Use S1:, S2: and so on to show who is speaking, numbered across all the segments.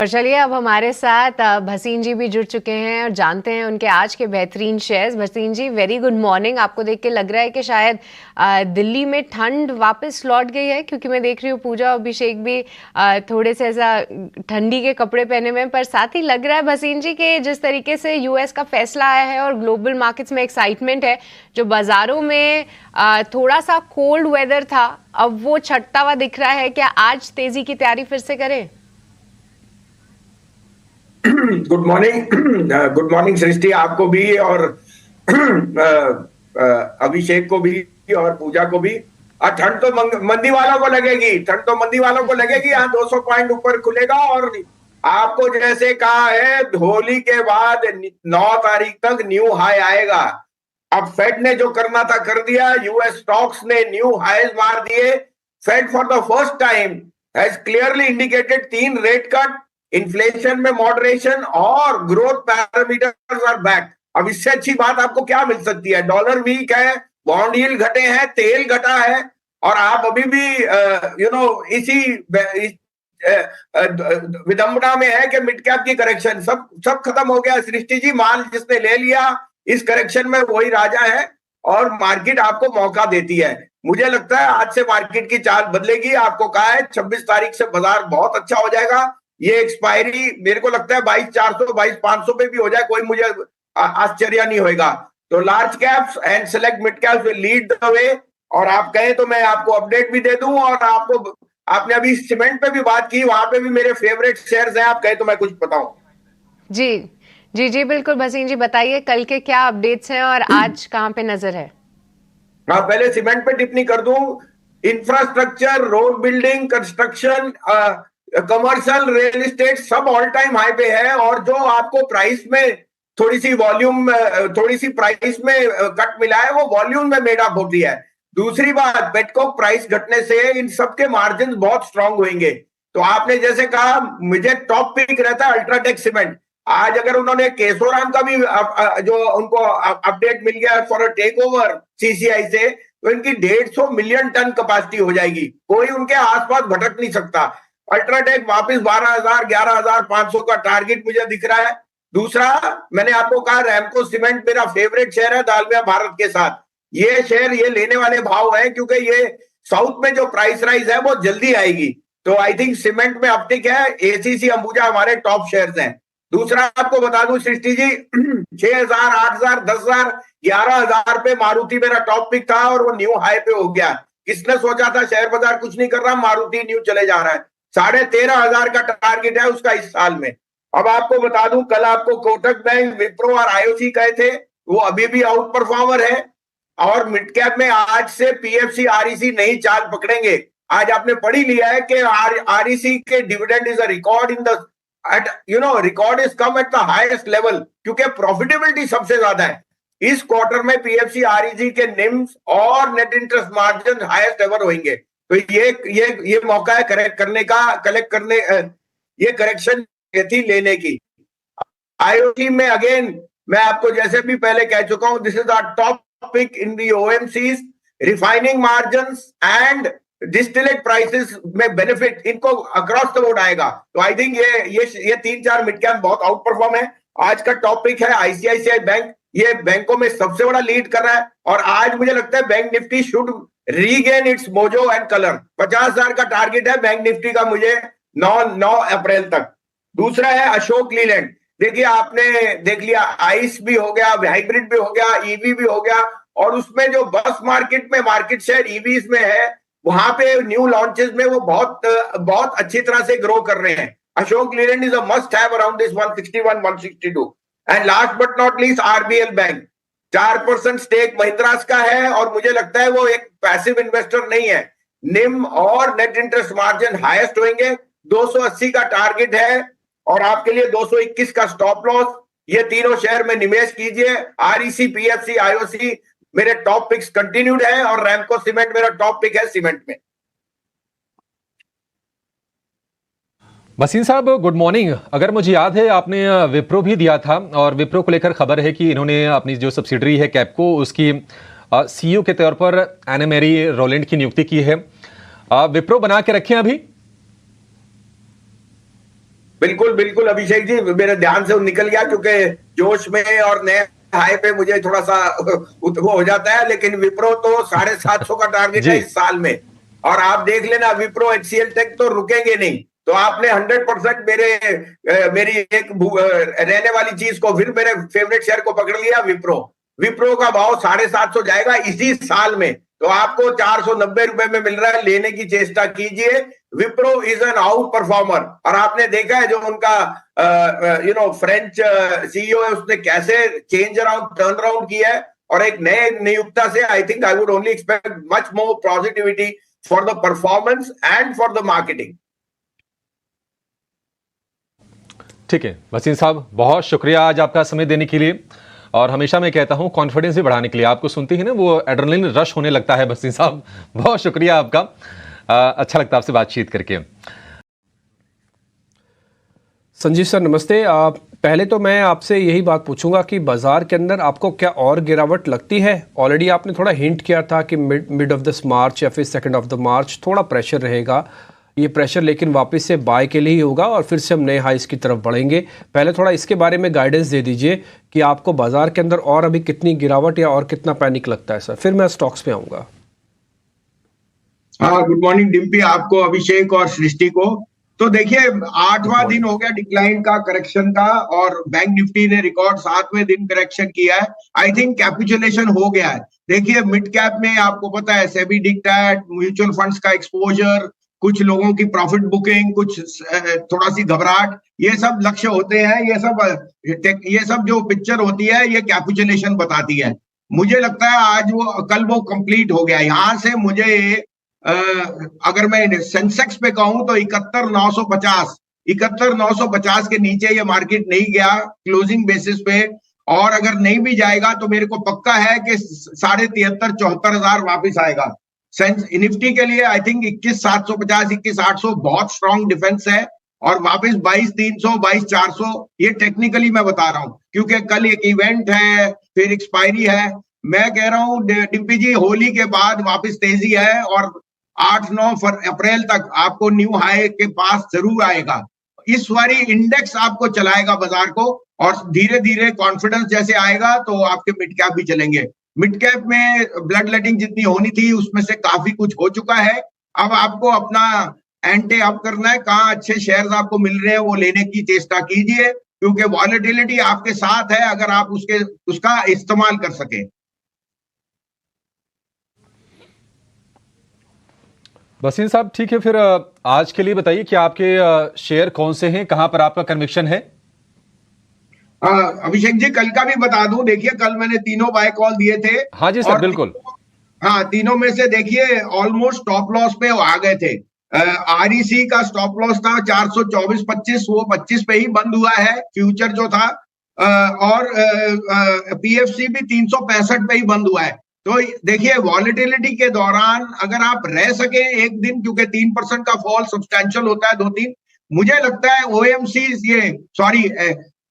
S1: और चलिए अब हमारे साथ भसीन जी भी जुड़ चुके हैं और जानते हैं उनके आज के बेहतरीन शेयर्स। भसीन जी, वेरी गुड मॉर्निंग। आपको देख के लग रहा है कि शायद दिल्ली में ठंड वापस लौट गई है, क्योंकि मैं देख रही हूँ पूजा और अभिषेक भी थोड़े से ऐसा ठंडी के कपड़े पहने हुए हैं। पर साथ ही लग रहा है भसीन जी कि जिस तरीके से यूएस का फैसला आया है और ग्लोबल मार्केट्स में एक्साइटमेंट है, जो बाजारों में थोड़ा सा कोल्ड वेदर था अब वो छटता हुआ दिख रहा है। क्या आज तेजी की तैयारी फिर से करें?
S2: Good morning. गुड मॉर्निंग सृष्टि, आपको भी और अभिषेक को भी और पूजा को भी। ठंड तो मंदी वालों को लगेगी, ठंड तो मंदी वालों को लगेगी। यहाँ 200 पॉइंट ऊपर खुलेगा और आपको जैसे कहा है होली के बाद 9 तारीख तक न्यू हाई आएगा। अब फेड ने जो करना था कर दिया, यूएस स्टॉक्स ने न्यू हाईज मार दिए। Fed for the first time has clearly indicated 3 rate cut, inflation में मॉडरेशन और ग्रोथ पैरामीटर्स आर बैक। अब इससे अच्छी बात आपको क्या मिल सकती है? डॉलर वीक है, बॉन्ड यील्ड घटे हैं, तेल घटा है और आप अभी भी इसी विडंबना में है कि मिड कैप की करेक्शन सब खत्म हो गया। सृष्टि जी, माल जिसने ले लिया इस करेक्शन में वही राजा है और मार्केट आपको मौका देती है। मुझे लगता है आज से मार्केट की चाल बदलेगी। आपको कहा है 26 तारीख से बाजार बहुत अच्छा हो जाएगा। ये एक्सपायरी मेरे को लगता है 22,400 22,500 पे भी हो जाए, कोई मुझे आश्चर्य नहीं होगा। तो large caps and select mid caps will lead the वे। और आप कहें तो मैं आपको अपडेट भी दे दूं। और आपने अभी सीमेंट पे भी बात की, वहां पे भी मेरे फेवरेट शेयर्स हैं, आप कहें तो मैं कुछ बताऊं?
S1: जी जी जी बिल्कुल भसीन जी, बताइए कल के क्या अपडेट्स हैं और आज कहां पे नजर है?
S2: हाँ, पहले सीमेंट पे टिप्पणी कर दूं। Infrastructure, road building, construction, commercial, real estate सब ऑल टाइम हाई पे है। और जो आपको प्राइस में थोड़ी सी प्राइस में कट मिला है वो वॉल्यूम में मेड अप होती है। दूसरी बात, पेटकोक प्राइस घटने से इन सबके मार्जिन बहुत स्ट्रांग होंगे। तो आपने जैसे कहा, मुझे टॉप पिक रहता है अल्ट्राटेक सीमेंट। आज अगर उन्होंने केशोराम का भी जो उनको अपडेट मिल गया for a takeover CCI से, तो इनकी 150 मिलियन टन कैपेसिटी हो जाएगी। कोई उनके आसपास भटक नहीं सकता। अल्ट्राटेक वापस 12,000 11,500 का टारगेट मुझे दिख रहा है। दूसरा, मैंने आपको कहा रैमको सीमेंट मेरा फेवरेट शेयर है दालमिया भारत के साथ। ये शेयर ये लेने वाले भाव है क्योंकि ये साउथ में जो प्राइस राइज है वो जल्दी आएगी। तो आई थिंक सीमेंट में अपटिक है। एसीसी अंबुजा हमारे टॉप शेयर्स हैं। दूसरा आपको बता दूं सृष्टि जी, 6,000 8,000 10,000 11,000 पे मारुति मेरा टॉप पिक था और वो न्यू हाई पे हो गया। किसने सोचा था शेयर बाजार कुछ नहीं कर रहा, मारुति न्यू चले जा रहा है। 13,500 का टारगेट है उसका इस साल में। अब आपको बता दूं, कल आपको कोटक बैंक, विप्रो और आईओसी कहे थे, वो अभी भी आउट परफॉर्मर है। और मिड कैप में आज से पीएफसी आरईसी नई चाल पकड़ेंगे। आज आपने पढ़ ही लिया है कि आरईसी के dividend is a record in the record is come at the highest level, क्योंकि प्रॉफिटेबिलिटी सबसे ज्यादा है। इस क्वार्टर में पीएफसी आरईसी के निम्स और net interest margin highest ever होंगे। तो ये मौका है कलेक्ट करने ये करेक्शन थी लेने की। आईओटी में अगेन मैं आपको जैसे भी पहले कह चुका हूं, this is our top pick in the OMCs. Refining margins and distillate prices में बेनिफिट इनको अक्रॉस द बोर्ड आएगा। तो आई थिंक ये 3-4 मिड कैप बहुत आउट परफॉर्म है। आज का टॉपिक है आईसीआईसीआई बैंक। ये बैंकों में सबसे बड़ा लीड कर रहा है और आज मुझे लगता है bank Nifty should regain it's mojo and colour. 50,000 का टारगेट है बैंक निफ्टी का मुझे 9 अप्रैल तक। दूसरा है अशोक लीलैंड। देखिए, आपने देख लिया, आइस भी हो गया, हाइब्रिड भी हो गया, ईवी भी हो गया। और उसमें जो बस मार्केट में मार्केट शेयर ईवीज में है, वहां पे न्यू लॉन्चेस में वो बहुत अच्छी तरह से ग्रो कर रहे हैं। Ashok Leyland is a must have around this 161 162। And last but not least RBL bank, 4% stake Mahindra's का है और मुझे लगता है वो एक पैसिव इन्वेस्टर नहीं है। निम और नेट इंटरेस्ट मार्जिन हाईएस्ट होंगे। 280 का टारगेट है और आपके लिए 221 का स्टॉप लॉस। ये तीनों शेयर में निवेश कीजिए। आरईसी, पीएफसी, आईओसी मेरे टॉप पिक्स कंटिन्यूड है और रैमको सीमेंट मेरा टॉप पिक है सीमेंट में।
S3: वसीम साहब, गुड मॉर्निंग। अगर मुझे याद है आपने विप्रो भी दिया था और विप्रो को लेकर खबर है कि इन्होंने अपनी जो सब्सिडरी है कैपको, उसकी सीईओ के तौर पर एना मैरी रोलैंड की नियुक्ति की है। विप्रो बना के रखें अभी?
S2: बिल्कुल बिल्कुल अभिषेक जी, मेरे ध्यान से वो निकल गया क्योंकि जोश में और नए हाई पे मुझे थोड़ा सा वो हो जाता है। लेकिन विप्रो तो 750 का टारगेट है
S3: जी।
S2: इस साल में, और आप देख लेना विप्रो एचसीएल टेक तो रुकेंगे नहीं। तो आपने 100% मेरी एक रहने वाली चीज को, फिर मेरे फेवरेट शेयर को पकड़ लिया, विप्रो। विप्रो का भाव 750 जाएगा इसी साल में, तो आपको 490 रुपए में मिल रहा है, लेने की चेष्टा कीजिए। Wipro is an out performer, और आपने देखा है जो उनका फ्रेंच सीईओ है, उसने कैसे चेंज अराउंड, टर्न अराउंड किया है, और एक नए नियुक्ता से I think I would only expect much more positivity for the performance and for the marketing.
S3: ठीक है भसीन साहब, बहुत शुक्रिया आज आपका समय देने के लिए। और हमेशा मैं कहता हूं कॉन्फिडेंस भी बढ़ाने के लिए, आपको सुनते ही ना वो एड्रेनलिन रश होने लगता है। भसीन साहब बहुत शुक्रिया आपका, अच्छा लगता है आपसे बातचीत करके।
S4: संजीव सर नमस्ते। पहले तो मैं आपसे यही बात पूछूंगा कि बाजार के अंदर आपको क्या और गिरावट लगती है? ऑलरेडी आपने थोड़ा हिंट किया था कि मिड ऑफ दिस मार्च या फिर सेकंड ऑफ द मार्च थोड़ा प्रेशर रहेगा। ये प्रेशर लेकिन वापस से बाय के लिए ही होगा और फिर से हम नए हाइस की तरफ बढ़ेंगे। पहले थोड़ा इसके बारे में गाइडेंस दे दीजिए कि आपको बाजार के अंदर और अभी कितनी गिरावट या और कितना पैनिक लगता है सर, फिर मैं स्टॉक्स पे आऊंगा।
S2: हाँ, गुड मॉर्निंग डिम्पी, आपको, अभिषेक और सृष्टि को। तो देखिए 8वां दिन हो गया डिक्लाइन का, करेक्शन का, और बैंक निफ्टी ने रिकॉर्ड 7वें दिन करेक्शन किया है। आई थिंक कैपिचुलेशन हो गया है। देखिए मिड कैप में आपको पता है सेबी डिक्टेट, म्यूचुअल फंड्स का एक्सपोजर, कुछ लोगों की प्रॉफिट बुकिंग, कुछ थोड़ा सी घबराहट, ये सब लक्ष्य होते हैं। ये सब जो पिक्चर होती है ये कैपिचुलेशन बताती है। मुझे लगता है आज कल वो कंप्लीट हो गया। यहां से मुझे अगर मैं सेंसेक्स पे कहूं तो 71,950 के नीचे ये मार्केट नहीं गया क्लोजिंग बेसिस पे, और अगर नहीं भी जाएगा तो मेरे को पक्का है कि 73,000-74,000 वापिस आएगा। निफ्टी के लिए आई थिंक 21,750, 21,800 बहुत स्ट्रॉन्ग डिफेंस है, और वापस 22,300, 22,400 ये टेक्निकली मैं बता रहा हूं, क्योंकि कल एक इवेंट है, फिर एक्सपायरी है। मैं कह रहा हूं डिम्पी जी, होली के बाद वापस तेजी है, और 8-9 अप्रैल तक आपको न्यू हाई के पास जरूर आएगा। इस बारी इंडेक्स आपको चलाएगा बाजार को, और धीरे धीरे कॉन्फिडेंस जैसे आएगा तो आपके मिड कैप भी चलेंगे। मिड कैप में ब्लड लेटिंग जितनी होनी थी उसमें से काफी कुछ हो चुका है। अब आपको अपना एंटे अप करना है, कहाँ अच्छे शेयर्स आपको मिल रहे हैं वो लेने की चेष्टा कीजिए, क्योंकि वॉलेटिलिटी आपके साथ है अगर आप उसका इस्तेमाल कर सके।
S3: भसीन साहब ठीक है, फिर आज के लिए बताइए कि आपके शेयर कौन से हैं, कहां पर आपका कन्विक्शन है?
S2: अभिषेक जी कल का भी बता दूं, देखिए कल मैंने तीनों बाय कॉल दिए थे।
S3: हाँ जी सर, बिल्कुल।
S2: हाँ, तीनों में से देखिए ऑलमोस्ट टॉप लॉस पे आ गए थे। आरईसी का स्टॉप लॉस था 424.25, वो 25 पे ही बंद हुआ है फ्यूचर जो था, और पीएफसी भी 365 पे ही बंद हुआ है। तो देखिए वॉलेटिलिटी के दौरान अगर आप रह सके एक दिन, क्योंकि 3% का फॉल सब्सटैंशियल होता है 2-3, मुझे लगता है ओएमसी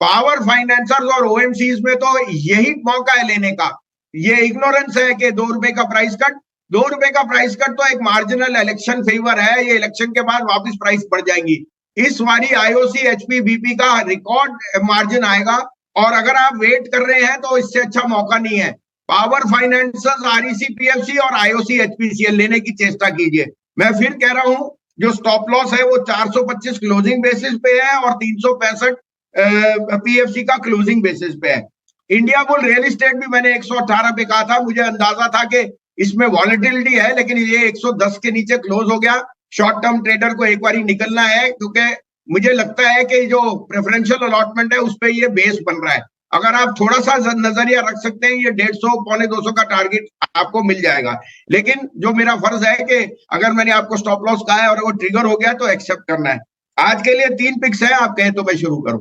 S2: पावर फाइनेंसर्स और ओएमसीज में तो यही मौका है लेने का। ये इग्नोरेंस है कि 2 रुपए का प्राइस कट, 2 रुपए का प्राइस कट तो एक मार्जिनल इलेक्शन फेवर है, ये इलेक्शन के बाद वापस प्राइस बढ़ जाएंगी। इस बारी आईओसी एचपी बीपी का रिकॉर्ड मार्जिन आएगा, और अगर आप वेट कर रहे हैं तो इससे अच्छा मौका नहीं है। पावर फाइनेंसर्स, आरईसी पीएफसी और आईओसी एचपीसीएल लेने की चेष्टा कीजिए। मैं फिर कह रहा हूं, जो स्टॉप लॉस है वो 425 क्लोजिंग बेसिस पे है और 365 पीएफसी का क्लोजिंग बेसिस पे है। इंडिया बुल रियल एस्टेट भी मैंने 118 पे कहा था, मुझे अंदाजा था कि इसमें वॉलेटिलिटी है, लेकिन ये 110 के नीचे क्लोज हो गया। शॉर्ट टर्म ट्रेडर को एक बार निकलना है, क्योंकि मुझे लगता है कि जो प्रेफरेंशियल अलॉटमेंट है उस पर ये बेस बन रहा है। अगर आप थोड़ा सा नजरिया रख सकते हैं, ये 150, 150 का टारगेट आपको मिल जाएगा। लेकिन जो मेरा फर्ज है कि अगर मैंने आपको स्टॉप लॉस कहा है और वो ट्रिगर हो गया तो एक्सेप्ट करना है। आज के लिए 3 पिक्स है, आप कहें तो मैं शुरू करूं।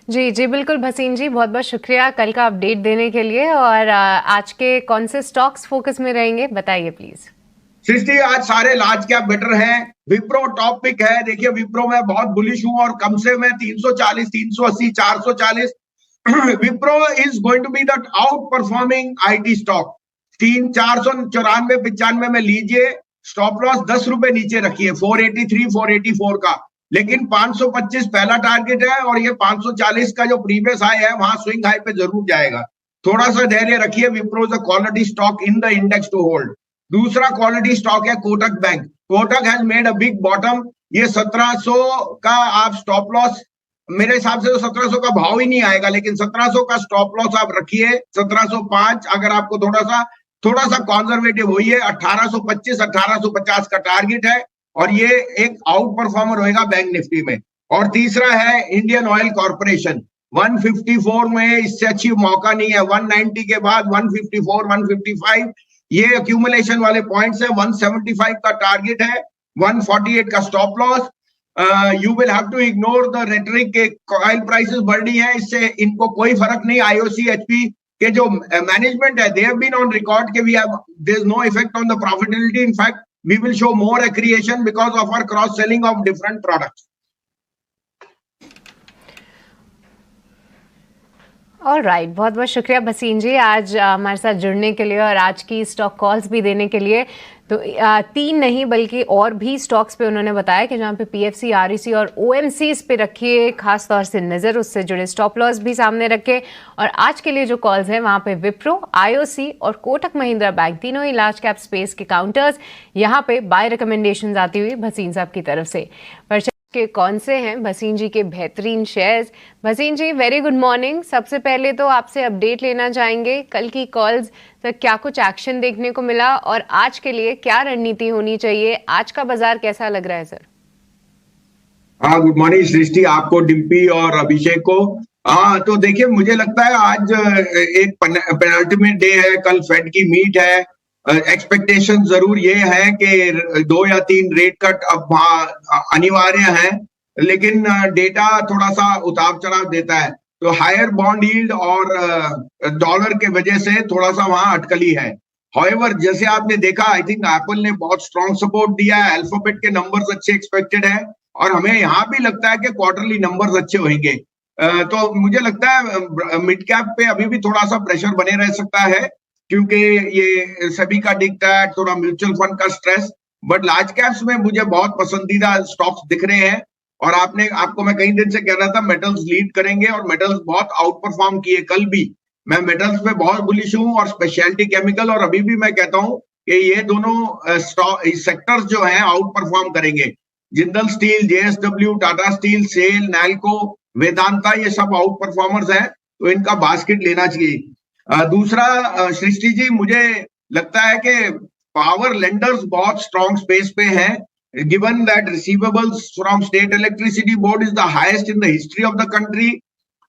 S1: जी जी बिल्कुल भसीन जी, बहुत बहुत शुक्रिया कल का अपडेट देने के लिए। और आज के कौन से स्टॉक्स फोकस में रहेंगे बताइए प्लीज।
S2: सृष्टि, आज सारे लार्ज कैप बेटर हैं। विप्रो टॉप पिक है। देखिए विप्रो में बहुत बुलिश हूं, और कम से मैं 340, 380, 440। Wipro is going to be the outperforming IT stock. 494, 95 में लीजिए। स्टॉप लॉस 10 रुपए नीचे रखिए, 483, 484 का। लेकिन 525 पहला टारगेट है और ये 540 का जो प्रीवियस हाई है वहां स्विंग हाई पे जरूर जाएगा। थोड़ा सा धैर्य रखिए, Wipro is a quality stock in the index to hold. दूसरा क्वालिटी स्टॉक है Kotak bank. Kotak has made a big bottom. ये 1700 का आप स्टॉप लॉस, मेरे हिसाब से तो 1700 का भाव ही नहीं आएगा, लेकिन 1700 का स्टॉप लॉस आप रखिए। 1705 अगर आपको थोड़ा सा कॉन्जर्वेटिव होइए। 1825 1850 का टारगेट है और ये एक आउट परफॉर्मर होएगा बैंक निफ्टी में। और तीसरा है इंडियन ऑयल कॉर्पोरेशन। 154 में इससे अच्छी मौका नहीं है। 190 के बाद 154 155 ये एक्यूमुलेशन वाले पॉइंट्स है। 175 का टारगेट है, 148 का stop loss. You will have to ignore the rhetoric के ऑयल प्राइसेस बढ़ रही है, इससे इनको कोई फर्क नहीं। आईओसी एचपी के जो मैनेजमेंट है, they have been on record के we have there is no effect on the profitability. In fact we will show more accretion because of our cross selling of different products.
S1: All right, बहुत बहुत शुक्रिया भसीन जी आज हमारे साथ जुड़ने के लिए और आज की स्टॉक कॉल्स भी देने के लिए। तो 3 नहीं बल्कि और भी स्टॉक्स पे उन्होंने बताया कि जहाँ पे पीएफसी, आरईसी और ओएमसीज पे रखिए खास तौर से नज़र, उससे जुड़े स्टॉप लॉस भी सामने रखे। और आज के लिए जो कॉल्स हैं वहाँ पे विप्रो, आईओसी और कोटक महिंद्रा बैंक, तीनों ही लार्ज कैप स्पेस के काउंटर्स, यहाँ पे बाय रिकमेंडेशंस आती हुई भसीन साहब की तरफ से। पर के कौन से हैं भसीन जी के बेहतरीन शेयर्स? भसीन जी वेरी गुड मॉर्निंग। सबसे पहले तो आपसे अपडेट लेना चाहेंगे, कल की कॉल्स तक क्या कुछ एक्शन देखने को मिला और आज के लिए क्या रणनीति होनी चाहिए? आज का बाजार कैसा लग रहा है सर?
S2: हाँ, गुड मॉर्निंग सृष्टि, आपको, डिम्पी और अभिषेक को। हाँ, तो देखिए मुझे लगता है आज एक पेनल्टीमेंट डे है, कल फेड की मीट है। एक्सपेक्टेशन जरूर ये है कि 2 या 3 रेट कट अब अनिवार्य है, लेकिन डेटा थोड़ा सा उतार चढ़ाव देता है। तो हायर बॉन्ड यील्ड और डॉलर के वजह से थोड़ा सा वहां अटकली है। हाउएवर जैसे आपने देखा, आई थिंक एप्पल ने बहुत स्ट्रॉन्ग सपोर्ट दिया है, अल्फाबेट के नंबर्स अच्छे एक्सपेक्टेड है और हमें यहाँ भी लगता है कि क्वार्टरली नंबर्स अच्छे होंगे। तो मुझे लगता है मिड कैप पे अभी भी थोड़ा सा प्रेशर बने रह सकता है, क्योंकि ये सभी का दिखता है थोड़ा म्यूचुअल फंड का स्ट्रेस। बट लार्ज कैप्स में मुझे बहुत पसंदीदा स्टॉक्स दिख रहे हैं। और आपको मैं कई दिन से कह रहा था मेटल्स लीड करेंगे और मेटल्स बहुत आउट परफॉर्म किए। कल भी मैं मेटल्स पे बहुत बुलिश हूँ और स्पेशलिटी केमिकल, और अभी भी मैं कहता हूँ कि ये दोनों सेक्टर्स जो हैं आउट परफॉर्म करेंगे। Jindal steel, JSW, Tata steel, SAIL, Nalco, Vedanta, ये सब आउट परफॉर्मर्स हैं, तो इनका बास्केट लेना चाहिए। दूसरा सृष्टि जी, मुझे लगता है कि पावर लेंडर्स बहुत स्ट्रॉन्ग स्पेस पे हैं, given that receivables from state electricity board is the highest in the history of the country.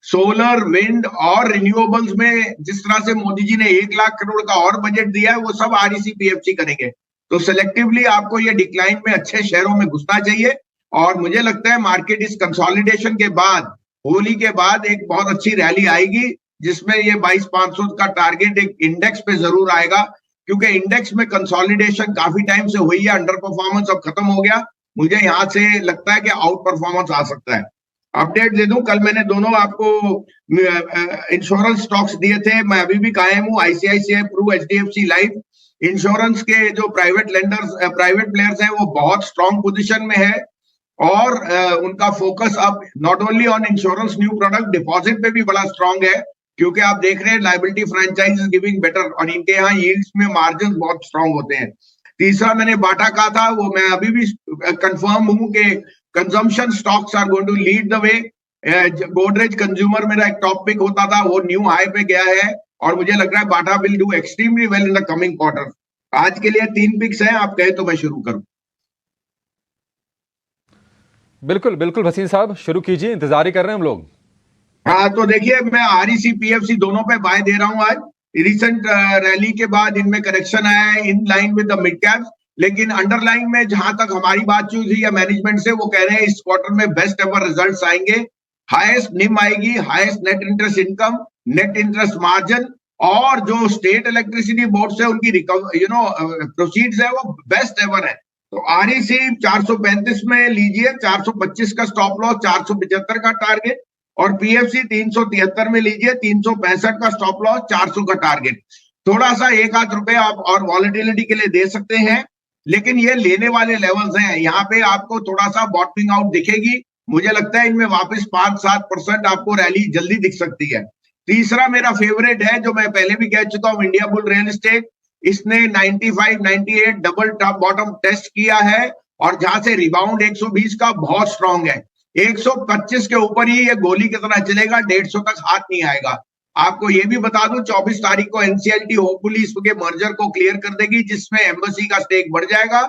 S2: Solar, wind और रिन्यूएबल्स में जिस तरह से मोदी जी ने 1 लाख करोड़ का और बजट दिया है, वो सब आरईसी पीएफसी करेंगे। तो सिलेक्टिवली आपको ये डिक्लाइन में अच्छे शेयरों में घुसना चाहिए। और मुझे लगता है मार्केट इस कंसोलिडेशन के बाद, होली के बाद एक बहुत अच्छी रैली आएगी, जिसमें ये 22,500 का टारगेट एक इंडेक्स पे जरूर आएगा, क्योंकि इंडेक्स में कंसोलिडेशन काफी टाइम से हुई है, अंडर परफॉर्मेंस अब खत्म हो गया। मुझे यहाँ से लगता है कि आउट परफॉर्मेंस आ सकता है। अपडेट दे दूं, कल मैंने दोनों आपको इंश्योरेंस स्टॉक्स दिए थे, मैं अभी भी कायम हूँ। ICICI Pru, HDFC life, insurance के जो प्राइवेट प्लेयर्स हैं वो बहुत स्ट्रॉन्ग पोजिशन में है और उनका फोकस अब not only on insurance new product, deposit पे भी बड़ा स्ट्रॉन्ग है, क्योंकि आप देख रहे हैं liability franchise is giving better और इनके यहाँ यील्ड्स में मार्जिन बहुत स्ट्रॉन्ग होते हैं। तीसरा मैंने बाटा कहा था, वो मैं अभी भी कंफर्म हूं कि consumption stocks are going to lead the way. Godrej consumer मेरा एक टॉप पिक होता था, वो न्यू हाई पे गया है और मुझे लग रहा है Bata will do extremely well in the coming quarter. आज के लिए 3 पिक्स हैं, आप कहे तो मैं शुरू करूं।
S3: बिल्कुल बिल्कुल भसीन साहब शुरू कीजिए, इंतजार ही कर रहे हैं हम लोग।
S2: हाँ, तो देखिए मैं आरईसी पीएफसी दोनों पे बाय दे रहा हूं। आज रिसेंट रैली के बाद इनमें करेक्शन आया है in line with the mid caps, लेकिन अंडरलाइन में जहां तक हमारी बातचीत हुई है मैनेजमेंट से, वो कह रहे हैं इस क्वार्टर में बेस्ट एवर रिजल्ट्स आएंगे। हाईएस्ट निम आएगी, highest net interest income, net interest margin, और जो स्टेट इलेक्ट्रिसिटी बोर्ड से उनकी प्रोसीड्स है वो बेस्ट एवर है। तो आरईसी 435 में लीजिए, 425 का स्टॉप लॉस, 475 का टारगेट, और पीएफसी 373 में लीजिए, 365 का स्टॉप लॉस, 400 का टारगेट। थोड़ा सा 1 आध रुपए आप और वॉलेटिलिटी के लिए दे सकते हैं। लेकिन ये लेने वाले लेवल्स हैं, यहाँ पे आपको थोड़ा सा बॉटमिंग आउट दिखेगी। मुझे लगता है इनमें वापस 5-7% आपको रैली जल्दी दिख सकती है। तीसरा मेरा फेवरेट है, जो मैं पहले भी कह चुका हूं, इंडिया बुल रियल एस्टेट। इसने 95-98 डबल टॉप बॉटम टेस्ट किया है और जहां से रिबाउंड 120 का बहुत स्ट्रांग है। 125 के ऊपर ही ये गोली की तरह चलेगा, 150 तक हाथ नहीं आएगा। आपको ये भी बता दूं, 24 तारीख को एनसीएलटी होपफुली इसके मर्जर को क्लियर कर देगी, जिसमें एम्बेसी का स्टेक बढ़ जाएगा।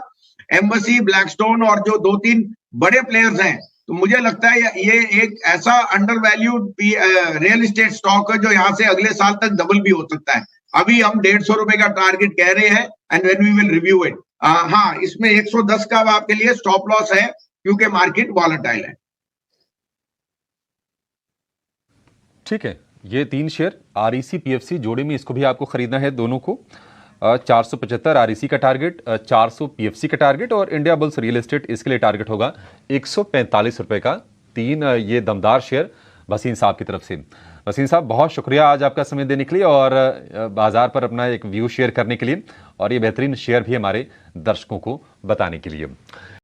S2: एम्बेसी, ब्लैकस्टोन और जो 2-3 बड़े प्लेयर्स हैं, तो मुझे लगता है ये एक ऐसा under valued real estate stock है जो यहाँ से अगले साल तक डबल भी हो सकता है। अभी हम 150 रुपए का टारगेट कह रहे हैं and when we will review it. हाँ, इसमें 110 का आपके लिए स्टॉप लॉस है क्योंकि मार्केट वॉलेटाइल है।
S3: ठीक है, ये 3 शेयर आरईसी पीएफसी जोड़े में, इसको भी आपको खरीदना है दोनों को। 475 आरईसी का टारगेट, 400 पीएफसी का टारगेट और इंडिया बुल्स रियल एस्टेट इसके लिए टारगेट होगा 145 रुपए का। 3 ये दमदार शेयर भसीन साहब की तरफ से। भसीन साहब, बहुत शुक्रिया आज आपका समय देने के लिए और बाजार पर अपना एक व्यू शेयर करने के लिए और ये बेहतरीन शेयर भी हमारे दर्शकों को बताने के लिए।